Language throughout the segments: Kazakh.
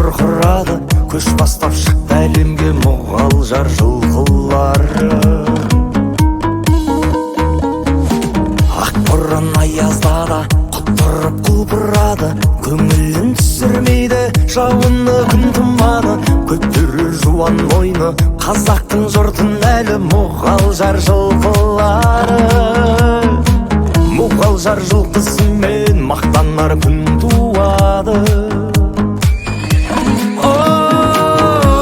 бұрқырады, көш бастап шықты әлемге мұғалжар жылқылары. Ақ боран аязда да құтырып құлпырады, көңілін түсірмейді жауыны күн тұманы. Көтерер жуан мойны қазақтың жұртын әлі мұғалжар жылқылары. Мұғалжар жылқысымен мақтанар күн туады.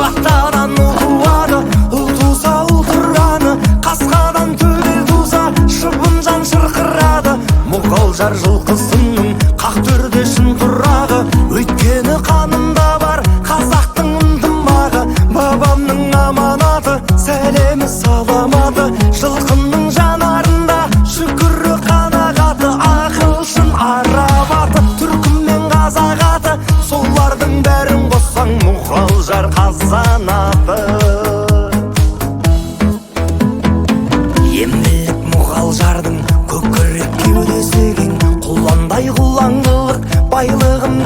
Ақтадан ұл туады, ұл туса ұл тұраны, қасқадан төбел туса шыбын-жан шырқырады. Мұғалжар жылқысының қақ төрде шын тұрағы, өйткені қанымда бар қазақтың ынтымағы. Бабамның аманаты, сәлемі саламаты, жылқының жанарында шүкірі қанағаты. Ақылшын арабаты, түркімен қазақ аты, солардың бәрін қоссаң мұғалжар қазанаты. Емлік мұғалжардың көкірек кеудесі кең, құландай құлаңдылық байлығын